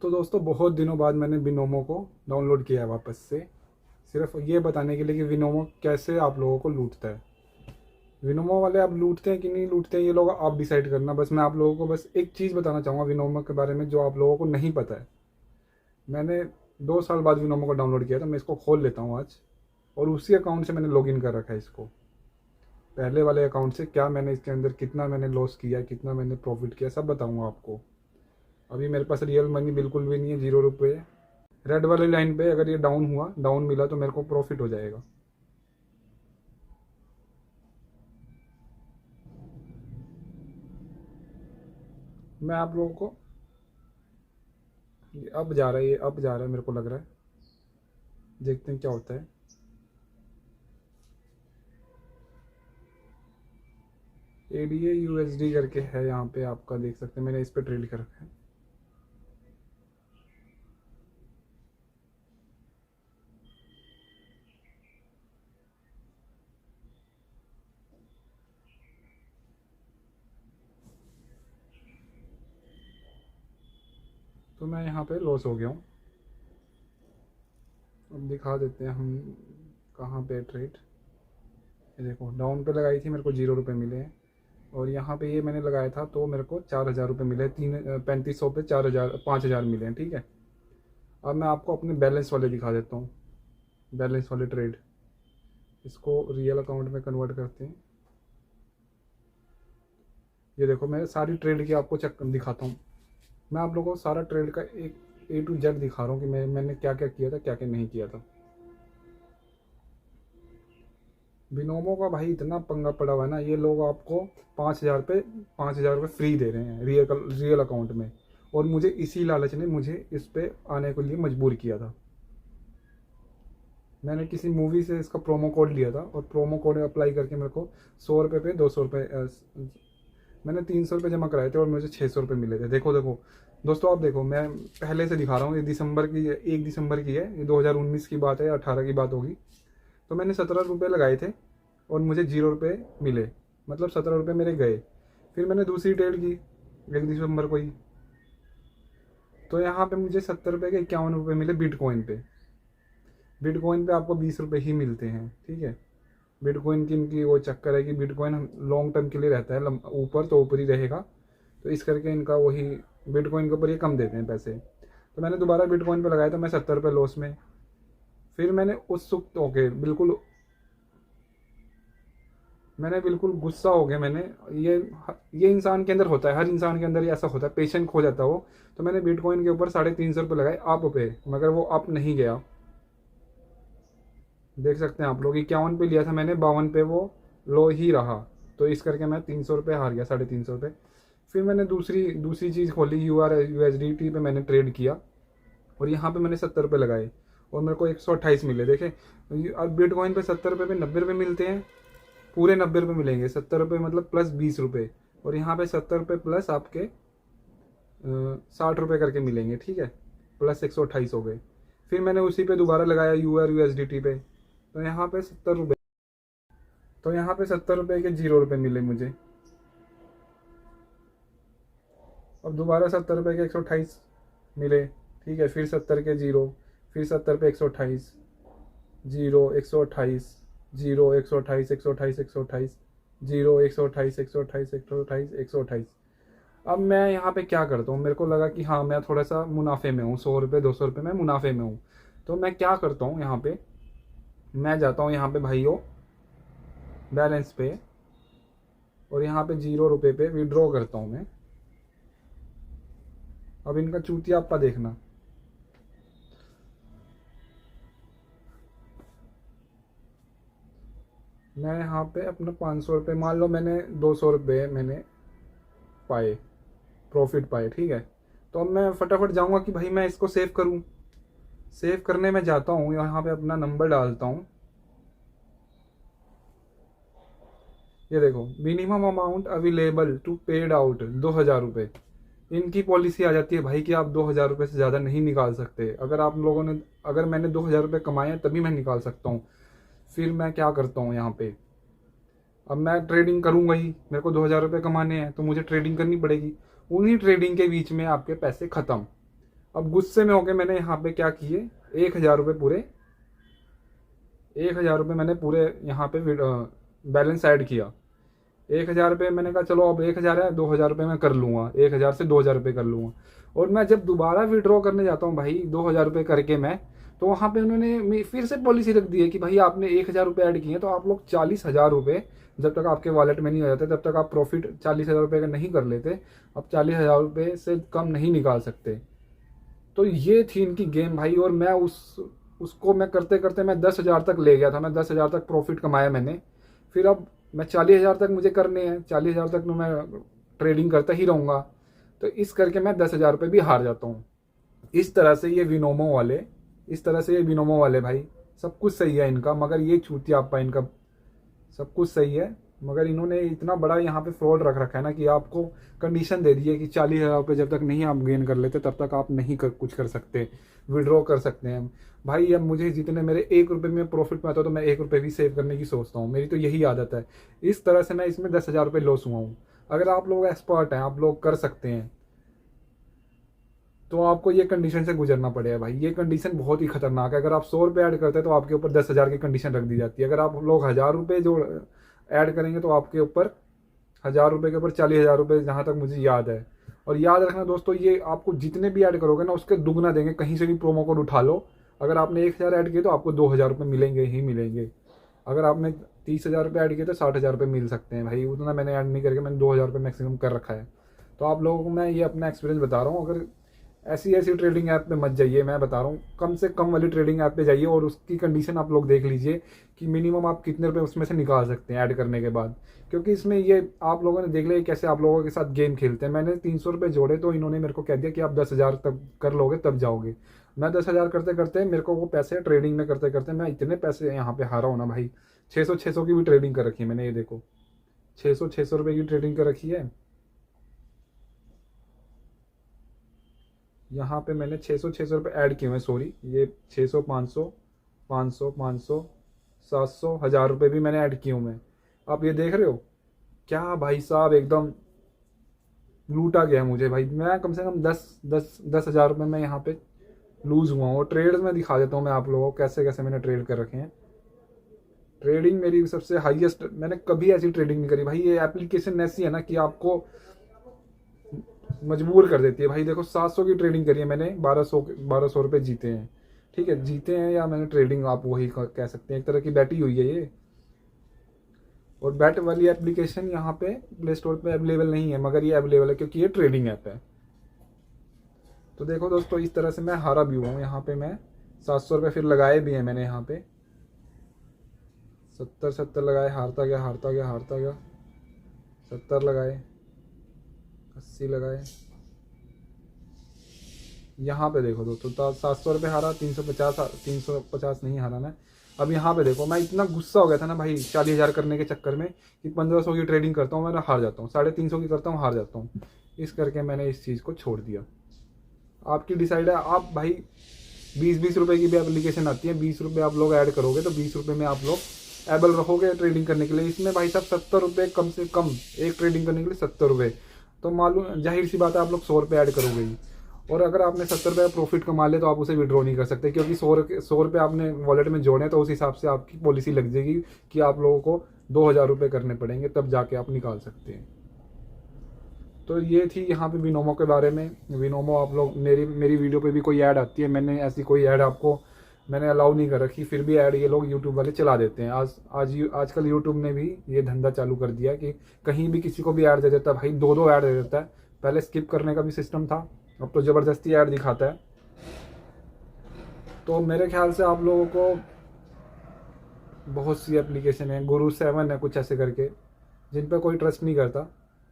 तो दोस्तों बहुत दिनों बाद मैंने विनोमो को डाउनलोड किया है वापस से, सिर्फ ये बताने के लिए कि विनोमो कैसे आप लोगों को लूटता है। विनोमो वाले आप लूटते हैं कि नहीं लूटते हैं ये लोग आप डिसाइड करना। बस मैं आप लोगों को बस एक चीज़ बताना चाहूँगा विनोमो के बारे में जो आप लोगों को नहीं पता है। मैंने 2 साल बाद विनोमो को डाउनलोड किया था। मैं इसको खोल लेता हूँ आज, और उसी अकाउंट से मैंने लॉगिन कर रखा है इसको। पहले वाले अकाउंट से क्या मैंने इसके अंदर कितना मैंने लॉस किया, कितना मैंने प्रॉफिट किया, सब बताऊँगा आपको। अभी मेरे पास रियल मनी बिल्कुल भी नहीं है, 0 रुपये। रेड वाली लाइन पे अगर ये डाउन हुआ, डाउन मिला तो मेरे को प्रॉफिट हो जाएगा। मैं आप लोगों को ये अब जा रहा है, ये अब जा रहा है मेरे को लग रहा है। देखते हैं क्या होता है। ADA USD करके है यहाँ पे, आपका देख सकते हैं। मैंने इस पे ट्रेड कर रखा है। तो मैं यहाँ पे लॉस हो गया हूँ। अब दिखा देते हैं हम कहाँ पे ट्रेड। ये देखो, डाउन पे लगाई थी, मेरे को 0 रुपये मिले हैं। और यहाँ पे ये मैंने लगाया था तो मेरे को 4,000 रुपये मिले। 3500 पे 4,000 5,000 मिले हैं, ठीक है। अब मैं आपको अपने बैलेंस वाले दिखा देता हूँ, बैलेंस वाले ट्रेड। इसको रियल अकाउंट में कन्वर्ट करते हैं। ये देखो, मैं सारी ट्रेड की आपको चेक दिखाता हूँ। मैं आप लोगों को सारा ट्रेड का एक A to Z दिखा रहा हूँ कि मैंने क्या क्या किया था, क्या क्या नहीं किया था। बिनोमो का भाई इतना पंगा पड़ा हुआ है ना, ये लोग आपको 5,000 रुपये फ्री दे रहे हैं रियल अकाउंट में। और मुझे इसी लालच ने मुझे इस पे आने के लिए मजबूर किया था। मैंने किसी मूवी से इसका प्रोमो कोड लिया था, और प्रोमो कोड अप्लाई करके मेरे को 100 रुपये पे 200 रुपये, मैंने 300 रुपये जमा कराए थे और मुझे 600 रुपये मिले थे। देखो देखो दोस्तों, आप देखो, मैं पहले से दिखा रहा हूँ। ये दिसंबर की 1 दिसंबर की है, ये 2019 की बात है या 18 की बात होगी। तो मैंने 17 रुपये लगाए थे और मुझे 0 रुपये मिले, मतलब 17 रुपये मेरे गए। फिर मैंने दूसरी ट्रेड की 1 दिसंबर को ही, तो यहाँ पे मुझे 70 रुपये के 51 रुपये मिले बिटकॉइन पे। बिटकॉइन पे आपको 20 रुपये ही मिलते हैं, ठीक है। बिटकॉइन की इनकी वो चक्कर है कि बिटकॉइन लॉन्ग टर्म के लिए रहता है, ऊपर तो ऊपर ही रहेगा। तो इस करके इनका वही बिटकॉइन के ऊपर ये कम देते हैं पैसे। तो मैंने दोबारा बिटकॉइन पे लगाया था, मैं 70 रुपये लॉस में। फिर मैंने उत्सुक होके बिल्कुल, मैंने बिल्कुल गुस्सा हो गया। मैंने ये इंसान के अंदर होता है, हर इंसान के अंदर ही ऐसा होता है, पेशेंट खो जाता है वो। तो मैंने बिटकॉइन के ऊपर 350 रुपये लगाए अप पे, मगर वो अप नहीं गया। देख सकते हैं आप लोग, 51 पे लिया था मैंने, 52 पे वो लो ही रहा। तो इस करके मैं 300 रुपये हार गया, 350 रुपये। फिर मैंने दूसरी दूसरी चीज़ खोली, USDT पे मैंने ट्रेड किया, और यहाँ पे मैंने 70 रुपये लगाए और मेरे को 128 मिले। देखे, अब बिटकॉइन पे 70 रुपये पे 90 रुपये मिलते हैं, पूरे 90 रुपये मिलेंगे। 70 रुपये मतलब प्लस 20 रुपये, और यहाँ पे 70 रुपये प्लस आपके 60 रुपये करके मिलेंगे, ठीक है। प्लस 128 हो गए। फिर मैंने उसी पे दोबारा लगाया USDT पे, तो यहाँ पे 70 रुपये, तो यहाँ पे 70 रुपये के 0 रुपये मिले मुझे। अब दोबारा 70 रुपये के 128 मिले, ठीक है। फिर 70 के 0, फिर 70 पे 128, 0, 128, 0, 128, 128, 128, 0, 128, 128, 128, 128। अब मैं यहाँ पे क्या करता हूँ, मेरे को लगा कि हाँ मैं थोड़ा सा मुनाफे में हूँ, 100 रुपये 200 रुपये मैं मुनाफे में हूँ। तो मैं क्या करता हूँ, यहाँ पे मैं जाता हूँ यहाँ पे भाइयों बैलेंस पे, और यहाँ पे 0 रुपये पे विड्रॉ करता हूँ मैं। अब इनका चूतिया आपका देखना। मैं यहाँ पे अपना 500 रुपये, मान लो मैंने 200 रुपये मैंने पाए, प्रॉफिट पाए, ठीक है। तो अब मैं फटाफट जाऊँगा कि भाई मैं इसको सेव करूँ। सेव करने में जाता हूँ, यहाँ पे अपना नंबर डालता हूँ। ये देखो, minimum amount available to paid out 2,000 रुपये। इनकी पॉलिसी आ जाती है भाई कि आप 2,000 रुपये से ज़्यादा नहीं निकाल सकते। अगर मैंने 2,000 रुपये कमाए तभी मैं निकाल सकता हूँ। फिर मैं क्या करता हूँ यहाँ पे, अब मैं ट्रेडिंग करूँगा ही, मेरे को 2,000 रुपये कमाने हैं तो मुझे ट्रेडिंग करनी पड़ेगी। उन्हीं ट्रेडिंग के बीच में आपके पैसे ख़त्म। अब गुस्से में होके मैंने यहाँ पे क्या किए, 1,000 रुपये पूरे, 1,000 रुपये मैंने पूरे यहाँ पे बैलेंस ऐड किया। 1,000 रुपये मैंने कहा चलो अब 1,000 है, 2,000 रुपये मैं कर लूँगा, 1,000 से 2,000 रुपये कर लूँगा। और मैं जब दोबारा विड्रॉ करने जाता हूँ भाई 2,000 रुपये करके मैं, तो वहाँ पे उन्होंने फिर से पॉलिसी रख दी है कि भाई आपने 1,000 रुपये ऐड किए हैं तो आप लोग 40,000 रुपये जब तक आपके वॉलेट में नहीं हो जाते तब तक आप प्रॉफिट 40,000 रुपये का नहीं कर लेते, आप 40,000 रुपये से कम नहीं निकाल सकते। तो ये थी इनकी गेम भाई। और मैं उसको मैं करते करते मैं 10,000 तक ले गया था, मैं 10,000 तक प्रॉफिट कमाया मैंने। फिर अब मैं 40,000 तक मुझे करने हैं, 40,000 तक मैं ट्रेडिंग करता ही रहूँगा, तो इस करके मैं 10,000 रुपये भी हार जाता हूँ। इस तरह से ये विनोमो वाले भाई, सब कुछ सही है इनका, मगर ये चूतियापा इनका, सब कुछ सही है मगर इन्होंने इतना बड़ा यहाँ पे फ्रॉड रख रखा है ना कि आपको कंडीशन दे दी है कि 40,000 रुपये जब तक नहीं आप गेन कर लेते तब तक आप नहीं कुछ कर सकते, विड्रॉ कर सकते हैं। भाई अब मुझे जितने मेरे 1 रुपये में प्रॉफिट में आता है तो मैं 1 रुपये भी सेव करने की सोचता हूँ, मेरी तो यही आदत है। इस तरह से मैं इसमें 10,000 रुपये लॉस हुआ हूँ। अगर आप लोग एक्सपर्ट हैं, आप लोग कर सकते हैं, तो आपको ये कंडीशन से गुजरना पड़ेगा भाई। ये कंडीशन बहुत ही खतरनाक है। अगर आप 100 रुपये ऐड करते हैं तो आपके ऊपर 10,000 की कंडीशन रख दी जाती है। अगर आप लोग 1,000 रुपये जो ऐड करेंगे तो आपके ऊपर 1,000 रुपये के ऊपर 40,000 रुपये, जहाँ तक मुझे याद है। और याद रखना दोस्तों, ये आपको जितने भी ऐड करोगे ना उसके दुगना देंगे, कहीं से भी प्रोमो कोड उठा लो। अगर आपने 1,000 ऐड किए तो आपको 2,000 रुपये मिलेंगे ही मिलेंगे। अगर आपने 30,000 रुपये ऐड किए तो 60,000 रुपये मिल सकते हैं भाई। उतना मैंने ऐड नहीं करके मैंने 2,000 रुपये मैक्सिमम कर रखा है। तो आप लोगों को मैं ये अपना एक्सपीरियंस बता रहा हूँ। अगर ऐसी ट्रेडिंग ऐप पे मत जाइए, मैं बता रहा हूँ, कम से कम वाली ट्रेडिंग ऐप पे जाइए और उसकी कंडीशन आप लोग देख लीजिए कि मिनिमम आप कितने रुपए उसमें से निकाल सकते हैं ऐड करने के बाद। क्योंकि इसमें ये आप लोगों ने देख लिया कैसे आप लोगों के साथ गेम खेलते हैं। मैंने 300 रुपये जोड़े तो इन्होंने मेरे को कह दिया कि आप 10,000 तक कर लोगे तब जाओगे। मैं 10,000 करते करते मेरे को वो पैसे ट्रेडिंग में करते करते मैं इतने पैसे यहाँ पे हारा हूँ ना भाई। 600 की भी ट्रेडिंग कर रखी है मैंने, ये देखो 600 रुपये की ट्रेडिंग कर रखी है। यहाँ पे मैंने 600 रुपये ऐड किए हैं, सॉरी, ये 600, 500, 500, 500, 700, 1,000 रुपये भी मैंने ऐड किए हुए हैं। आप ये देख रहे हो क्या भाई साहब, एकदम लूटा गया मुझे भाई। मैं कम से कम 10,000 रुपये में यहाँ पे लूज़ हुआ हूँ। और ट्रेड में दिखा देता हूँ मैं आप लोगों को कैसे कैसे मैंने ट्रेड कर रखे हैं। ट्रेडिंग मेरी सबसे हाईएस्ट, मैंने कभी ऐसी ट्रेडिंग नहीं करी भाई। ये एप्लीकेशन ऐसी है ना कि आपको मजबूर कर देती है भाई। देखो 700 की ट्रेडिंग करी है मैंने, 1200 रुपये जीते हैं। ठीक है, जीते हैं या मैंने ट्रेडिंग, आप वही कह सकते हैं, एक तरह की बैट ही हुई है ये। और बैट वाली एप्लीकेशन यहाँ पे प्ले स्टोर पे अवेलेबल नहीं है, मगर ये अवेलेबल है क्योंकि ये ट्रेडिंग ऐप है। तो देखो दोस्तों, इस तरह से मैं हारा भी हुआ हूँ। यहाँ पे मैं 700 रुपये फिर लगाए भी हैं मैंने, यहाँ पे 70 लगाए, हारता गया 70 लगाए, 80 लगाए। यहाँ पे देखो दोस्तों 700 रुपये हारा, 350 नहीं हारा मैं। अब यहाँ पे देखो मैं इतना गुस्सा हो गया था ना भाई 40,000 करने के चक्कर में कि 1,500 की ट्रेडिंग करता हूँ मैं हार जाता हूँ, 350 की करता हूँ हार जाता हूँ। इस करके मैंने इस चीज़ को छोड़ दिया। आपकी डिसाइड है। आप भाई 20-20 रुपये की भी एप्लीकेशन आती है, 20 रुपये आप लोग ऐड करोगे तो 20 रुपये में आप लोग एबल रहोगे ट्रेडिंग करने के लिए। इसमें भाई साहब 70 रुपये कम से कम, एक ट्रेडिंग करने के लिए 70 रुपये, तो मालूम जाहिर सी बात है आप लोग 100 रुपये ऐड करोगे ही। और अगर आपने 70 रुपये प्रॉफिट कमा ले तो आप उसे विड्रॉ नहीं कर सकते, क्योंकि 100 रुपये आपने वॉलेट में जोड़े तो उस हिसाब से आपकी पॉलिसी लग जाएगी कि आप लोगों को 2,000 रुपये करने पड़ेंगे, तब जाके आप निकाल सकते हैं। तो ये थी यहाँ पे विनोमो के बारे में। विनोमो, आप लोग मेरी वीडियो पे भी कोई ऐड आती है, मैंने ऐसी कोई ऐड आपको मैंने अलाउ नहीं कर रखी, फिर भी ऐड ये लोग यूट्यूब वाले चला देते हैं। आजकल यूट्यूब ने भी ये धंधा चालू कर दिया कि कहीं भी किसी को भी ऐड दे देता है भाई, 2 ऐड दे देता है। पहले स्किप करने का भी सिस्टम था, अब तो ज़बरदस्ती ऐड दिखाता है। तो मेरे ख्याल से आप लोगों को बहुत सी एप्लीकेशन है, गुरु 7 है कुछ ऐसे करके, जिन पर कोई ट्रस्ट नहीं करता,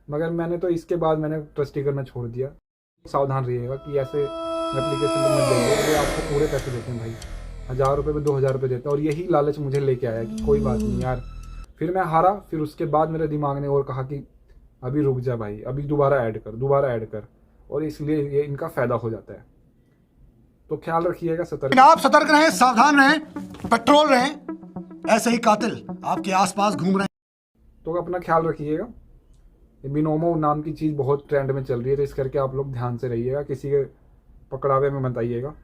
मगर मैंने तो इसके बाद मैंने ट्रस्ट ही करना छोड़ दिया। सावधान रहिएगा कि ऐसे एप्लीकेशन पर मत जाइए, वो आपको पूरे पैसे देते हैं भाई, 1,000 रुपये में 2,000 रुपये देते हैं। और यही लालच मुझे लेके आया कि कोई बात नहीं यार। फिर मैं हारा, फिर उसके बाद मेरे दिमाग ने और कहा कि अभी रुक जा भाई, अभी दोबारा ऐड कर, और इसलिए ये इनका फ़ायदा हो जाता है। तो ख्याल रखिएगा, सतर्क, आप सतर्क रहें, सावधान रहें, पेट्रोल रहें, ऐसे ही कातिल आपके आसपास घूम रहे हैं। तो अपना ख्याल रखिएगा। बिनोमो नाम की चीज़ बहुत ट्रेंड में चल रही है, तो इस करके आप लोग ध्यान से रहिएगा, किसी के पकड़ावे में बताइएगा।